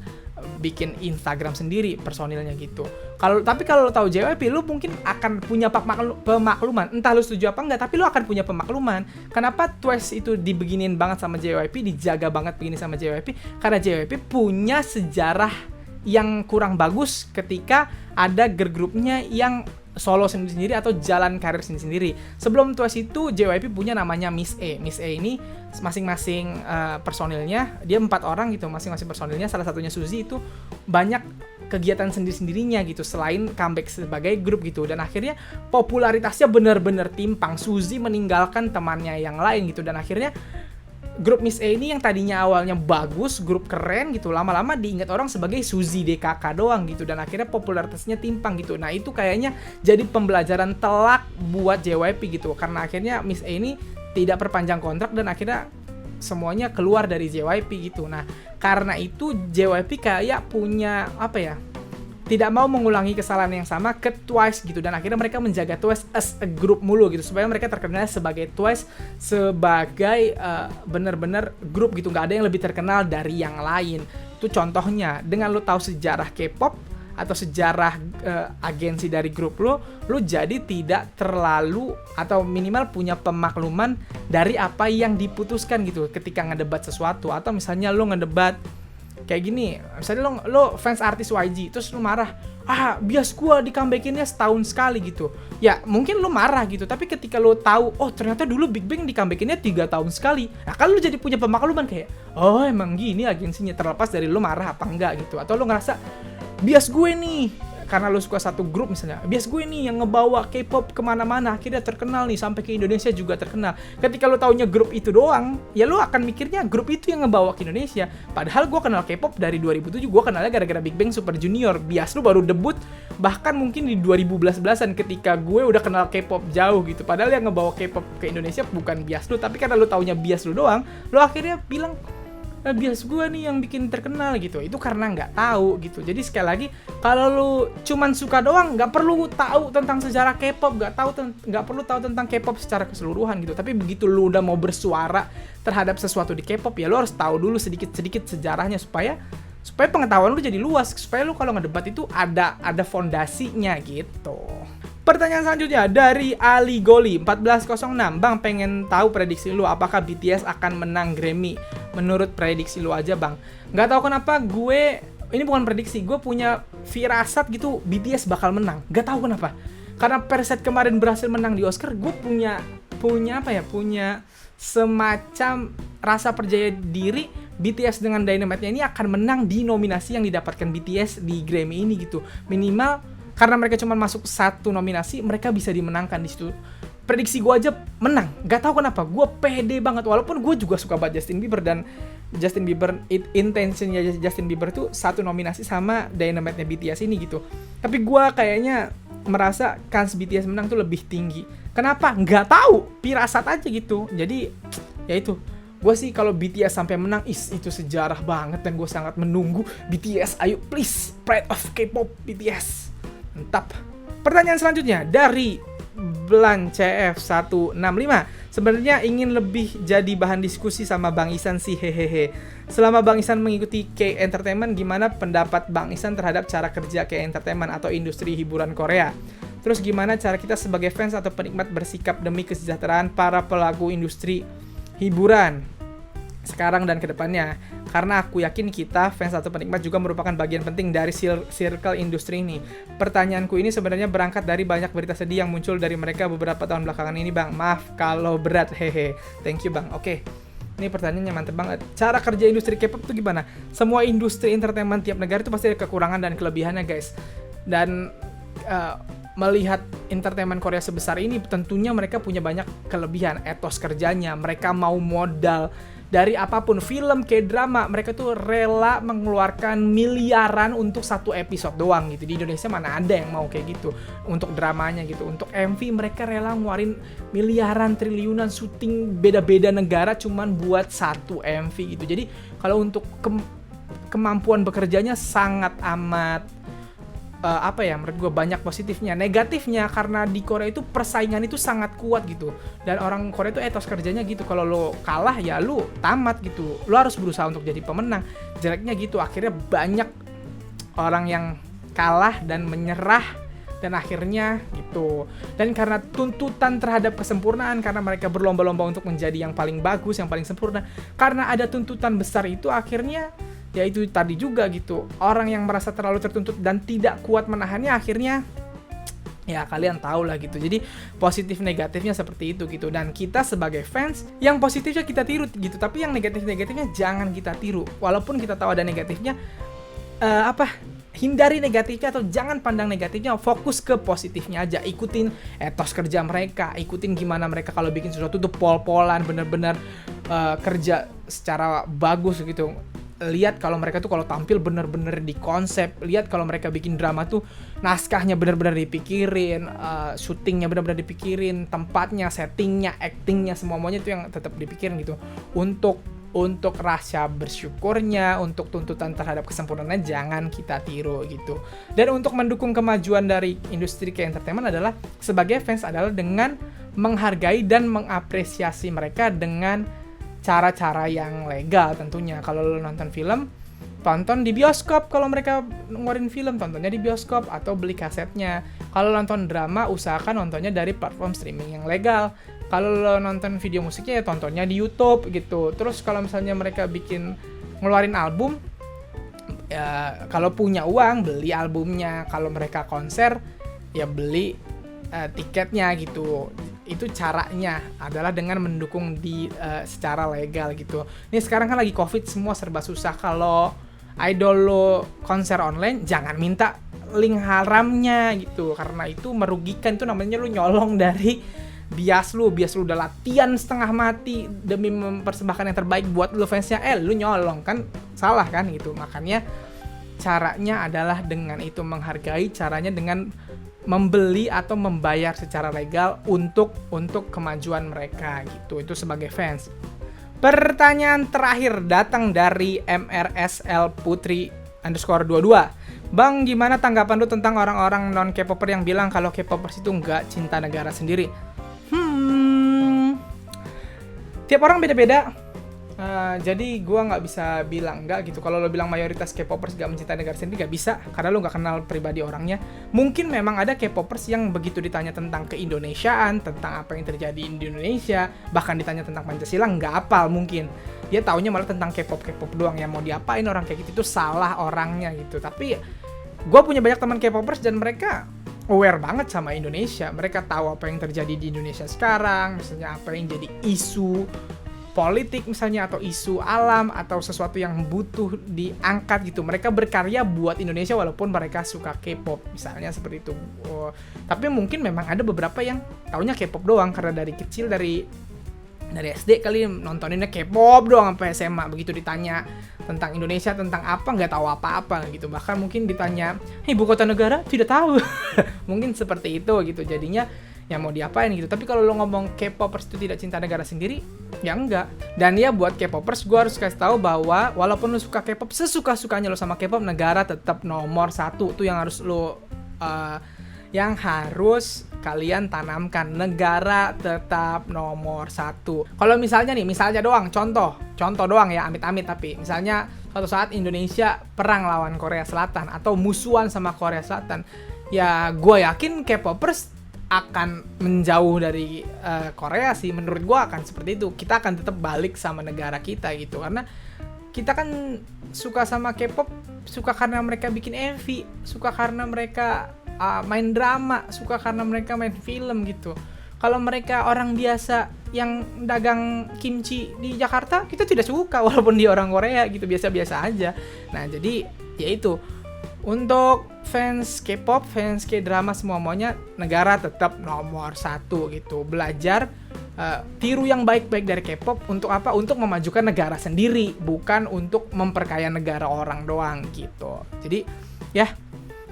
bikin Instagram sendiri personilnya gitu. Tapi kalau lo tahu JYP, lu mungkin akan punya pemakluman. Entah lu setuju apa enggak, tapi lu akan punya pemakluman. Kenapa Twice itu dibeginin banget sama JYP, dijaga banget begini sama JYP? Karena JYP punya sejarah yang kurang bagus ketika ada girl grupnya yang solo sendiri-sendiri atau jalan karir sendiri-sendiri. Sebelum Twice itu JYP punya namanya Miss A. Miss A ini masing-masing personilnya, dia 4 orang gitu, masing-masing personilnya, salah satunya Suzy itu banyak kegiatan sendiri-sendirinya gitu selain comeback sebagai grup gitu. Dan akhirnya popularitasnya benar-benar timpang. Suzy meninggalkan temannya yang lain gitu, dan akhirnya grup Miss A ini yang tadinya awalnya bagus, grup keren gitu, lama-lama diingat orang sebagai Suzy DKK doang gitu, dan akhirnya popularitasnya timpang gitu. Nah itu kayaknya jadi pembelajaran telak buat JYP gitu, karena akhirnya Miss A ini tidak perpanjang kontrak dan akhirnya semuanya keluar dari JYP gitu. Nah karena itu JYP kayak punya apa ya, tidak mau mengulangi kesalahan yang sama ke Twice gitu, dan akhirnya mereka menjaga Twice as a group mulu gitu, supaya mereka terkenal sebagai Twice sebagai bener-bener grup gitu, nggak ada yang lebih terkenal dari yang lain. Itu contohnya, dengan lu tahu sejarah K-pop atau sejarah agensi dari grup lu jadi tidak terlalu atau minimal punya pemakluman dari apa yang diputuskan gitu ketika ngedebat sesuatu. Atau misalnya lu ngedebat kayak gini, misalnya lo fans artis YG, terus lo marah, bias gua di comebackinnya setahun sekali gitu. Ya mungkin lo marah gitu, tapi ketika lo tahu, oh ternyata dulu Big Bang di comebackinnya 3 tahun sekali, nah kan lo jadi punya pemakluman kayak, oh emang gini agensinya, terlepas dari lo marah apa enggak gitu. Atau lo ngerasa, bias gue nih, karena lo suka satu grup misalnya, bias gue nih yang ngebawa K-pop kemana-mana, akhirnya terkenal nih, sampai ke Indonesia juga terkenal. Ketika lo taunya grup itu doang, ya lo akan mikirnya grup itu yang ngebawa ke Indonesia. Padahal gue kenal K-pop dari 2007, gue kenalnya gara-gara Big Bang Super Junior. Bias lo baru debut bahkan mungkin di 2011-an ketika gue udah kenal K-pop jauh gitu. Padahal yang ngebawa K-pop ke Indonesia bukan bias lo, tapi karena lo taunya bias lo doang, lo akhirnya bilang, bias gue nih yang bikin terkenal gitu. Itu karena nggak tahu gitu. Jadi sekali lagi, kalau lu cuman suka doang, nggak perlu tahu tentang sejarah K-pop, nggak perlu tahu tentang K-pop secara keseluruhan gitu. Tapi begitu lu udah mau bersuara terhadap sesuatu di K-pop, ya lu harus tahu dulu sedikit-sedikit sejarahnya supaya pengetahuan lu jadi luas, supaya lu kalau ngedebat itu ada fondasinya gitu. Pertanyaan selanjutnya dari Ali Goli 1406. Bang, pengen tahu prediksi lu, apakah BTS akan menang Grammy? Menurut prediksi lu aja bang. Nggak tahu kenapa ini bukan prediksi, gue punya firasat gitu BTS bakal menang. Nggak tahu kenapa. Karena Perset kemarin berhasil menang di Oscar, gue punya semacam rasa percaya diri BTS dengan Dynamite-nya ini akan menang di nominasi yang didapatkan BTS di Grammy ini gitu. Minimal karena mereka cuma masuk 1 nominasi, mereka bisa dimenangkan di situ. Prediksi gue aja menang. Gak tahu kenapa, gue pede banget. Walaupun gue juga suka banget Justin Bieber, dan Justin Bieber, intentionnya Justin Bieber tuh 1 nominasi sama Dynamite-nya BTS ini gitu. Tapi gue kayaknya merasa kans BTS menang tuh lebih tinggi. Kenapa? Gak tahu. Pirasat aja gitu. Jadi ya itu. Gue sih kalau BTS sampai menang, itu sejarah banget, dan gue sangat menunggu BTS. Ayo please, Pride of K-pop BTS. Mantap. Pertanyaan selanjutnya dari Blan CF165. Sebenarnya ingin lebih jadi bahan diskusi sama Bang Isan sih, hehehe. Selama Bang Isan mengikuti K-Entertainment, gimana pendapat Bang Isan terhadap cara kerja K-Entertainment atau industri hiburan Korea? Terus gimana cara kita sebagai fans atau penikmat bersikap demi kesejahteraan para pelaku industri hiburan sekarang dan kedepannya? Karena aku yakin kita, fans atau penikmat juga merupakan bagian penting dari circle industri ini. Pertanyaanku ini sebenarnya berangkat dari banyak berita sedih yang muncul dari mereka beberapa tahun belakangan ini, Bang. Maaf kalau berat, hehe. Thank you, Bang. Oke. Ini pertanyaannya mantep banget. Cara kerja industri K-pop itu gimana? Semua industri entertainment tiap negara itu pasti ada kekurangan dan kelebihannya, guys. Dan melihat entertainment Korea sebesar ini, tentunya mereka punya banyak kelebihan. Etos kerjanya, mereka mau modal dari apapun, film, K-drama, mereka tuh rela mengeluarkan miliaran untuk satu episode doang gitu. Di Indonesia mana ada yang mau kayak gitu untuk dramanya gitu. Untuk MV mereka rela ngeluarin miliaran, triliunan, syuting beda-beda negara cuman buat satu MV gitu. Jadi kalau untuk kemampuan bekerjanya sangat amat menurut gue banyak positifnya. Negatifnya karena di Korea itu persaingan itu sangat kuat gitu, dan orang Korea itu etos kerjanya gitu, kalau lo kalah ya lo tamat gitu, lo harus berusaha untuk jadi pemenang. Jeleknya gitu, akhirnya banyak orang yang kalah dan menyerah dan akhirnya gitu. Dan karena tuntutan terhadap kesempurnaan, karena mereka berlomba-lomba untuk menjadi yang paling bagus, yang paling sempurna, karena ada tuntutan besar itu, akhirnya ya itu tadi juga gitu, orang yang merasa terlalu tertuntut dan tidak kuat menahannya, akhirnya ya kalian tahu lah gitu. Jadi positif negatifnya seperti itu gitu. Dan kita sebagai fans, yang positifnya kita tiru gitu, tapi yang negatifnya jangan kita tiru. Walaupun kita tahu ada negatifnya, hindari negatifnya atau jangan pandang negatifnya, fokus ke positifnya aja. Ikutin etos kerja mereka, ikutin gimana mereka kalau bikin sesuatu tuh pol-polan, bener-bener kerja secara bagus gitu. Lihat kalau mereka tuh kalau tampil bener-bener di konsep, lihat kalau mereka bikin drama tuh naskahnya bener-bener dipikirin, syutingnya bener-bener dipikirin, tempatnya, settingnya, actingnya, semuanya itu yang tetap dipikirin gitu. Untuk rasa bersyukurnya, untuk tuntutan terhadap kesempurnaannya jangan kita tiru gitu. Dan untuk mendukung kemajuan dari industri K-entertainment adalah sebagai fans adalah dengan menghargai dan mengapresiasi mereka dengan cara-cara yang legal tentunya. Kalau lo nonton film, tonton di bioskop. Kalau mereka ngeluarin film, tontonnya di bioskop atau beli kasetnya. Kalau nonton drama, usahakan nontonnya dari platform streaming yang legal. Kalau lo nonton video musiknya, ya tontonnya di YouTube gitu. Terus kalau misalnya mereka ngeluarin album, ya kalau punya uang beli albumnya. Kalau mereka konser, ya beli tiketnya gitu. Itu caranya adalah dengan mendukung secara legal gitu. Ini sekarang kan lagi COVID, semua serba susah. Kalau idol lo konser online, jangan minta link haramnya gitu, karena itu merugikan. Itu namanya lo nyolong dari bias lu udah latihan setengah mati demi mempersembahkan yang terbaik buat lo fansnya, lu nyolong, kan salah kan gitu. Makanya caranya adalah dengan itu, menghargai, caranya dengan membeli atau membayar secara legal untuk kemajuan mereka gitu. Itu sebagai fans. Pertanyaan terakhir datang dari MRSL Putri _22. Bang, gimana tanggapan lu tentang orang-orang non K-popper yang bilang kalau K-popers itu nggak cinta negara sendiri? Tiap orang beda-beda. Jadi gue nggak bisa bilang enggak gitu. Kalau lo bilang mayoritas K-popers gak mencintai negara sendiri, gak bisa, karena lo gak kenal pribadi orangnya. Mungkin memang ada K-popers yang begitu ditanya tentang keindonesiaan, tentang apa yang terjadi di Indonesia, bahkan ditanya tentang Pancasila, nggak apal mungkin. Dia taunya malah tentang K-pop doang. Ya mau diapain orang kayak gitu, itu salah orangnya gitu. Tapi gue punya banyak teman K-popers dan mereka aware banget sama Indonesia. Mereka tahu apa yang terjadi di Indonesia sekarang, misalnya apa yang jadi isu politik misalnya, atau isu alam, atau sesuatu yang butuh diangkat gitu. Mereka berkarya buat Indonesia walaupun mereka suka K-pop, misalnya seperti itu. Tapi mungkin memang ada beberapa yang taunya K-pop doang, karena dari kecil, dari SD kali nontoninnya K-pop doang sampai SMA. Begitu ditanya tentang Indonesia, tentang apa, nggak tahu apa-apa gitu. Bahkan mungkin ditanya ibu kota negara, tidak tahu. Mungkin seperti itu gitu. Jadinya ya mau diapain gitu. Tapi kalau lo ngomong K-popers itu tidak cinta negara sendiri, ya enggak. Dan ya buat K-popers, gue harus kasih tahu bahwa walaupun lo suka K-pop, sesuka-sukanya lo sama K-pop, negara tetap nomor satu. Itu yang harus lo yang harus kalian tanamkan. Negara tetap nomor satu. Kalau misalnya doang, contoh doang ya, amit-amit, tapi misalnya suatu saat Indonesia perang lawan Korea Selatan atau musuhan sama Korea Selatan, ya gue yakin K-popers akan menjauh dari Korea sih. Menurut gue akan seperti itu. Kita akan tetap balik sama negara kita gitu, karena kita kan suka sama K-pop, suka karena mereka bikin MV, suka karena mereka main drama, suka karena mereka main film gitu. Kalau mereka orang biasa yang dagang kimchi di Jakarta, kita tidak suka walaupun dia orang Korea gitu, biasa-biasa aja. Nah, jadi yaitu untuk fans K-pop, fans K-drama semuanya, negara tetap nomor 1 gitu. Belajar tiru yang baik-baik dari K-pop untuk apa? Untuk memajukan negara sendiri, bukan untuk memperkaya negara orang doang gitu. Jadi ya,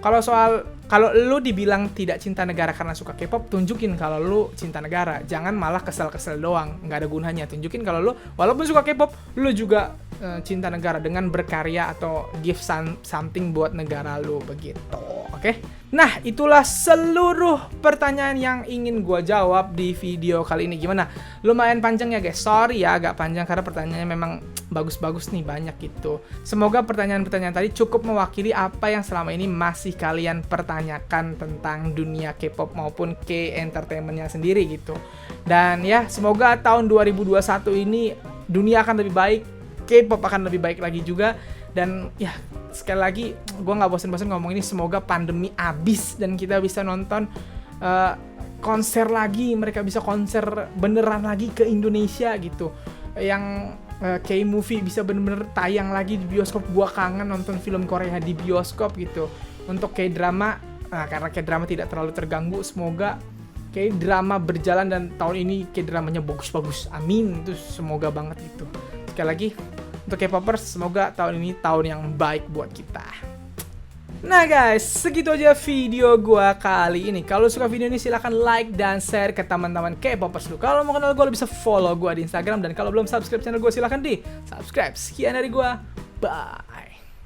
kalau lu dibilang tidak cinta negara karena suka K-pop, tunjukin kalau lu cinta negara. Jangan malah kesel-kesel doang, nggak ada gunanya. Tunjukin kalau lu walaupun suka K-pop, lu juga cinta negara dengan berkarya atau give something buat negara lu begitu. Oke? Nah, itulah seluruh pertanyaan yang ingin gua jawab di video kali ini. Gimana? Lumayan panjang ya guys. Sorry ya agak panjang karena pertanyaannya memang bagus-bagus nih, banyak gitu. Semoga pertanyaan-pertanyaan tadi cukup mewakili apa yang selama ini masih kalian pertanyakan tentang dunia K-pop maupun K-entertainment-nya sendiri gitu. Dan ya, semoga tahun 2021 ini dunia akan lebih baik, K-pop akan lebih baik lagi juga. Dan ya, sekali lagi gue nggak bosan-bosan ngomong ini, semoga pandemi habis dan kita bisa nonton konser lagi, mereka bisa konser beneran lagi ke Indonesia gitu. Yang K-movie bisa bener-bener tayang lagi di bioskop. Gua kangen nonton film Korea di bioskop gitu. Untuk K-drama, karena K-drama tidak terlalu terganggu, semoga K-drama berjalan dan tahun ini K-dramanya bagus-bagus. Amin, itu semoga banget itu. Sekali lagi, untuk K-popers, semoga tahun ini tahun yang baik buat kita. Nah guys, segitu aja video gua kali ini. Kalau suka video ini silahkan like dan share ke teman-teman K-popers lu. Kalau mau kenal gua, lu bisa follow gua di Instagram. Dan kalau belum subscribe channel gua, silahkan di subscribe. Sekian dari gua, bye.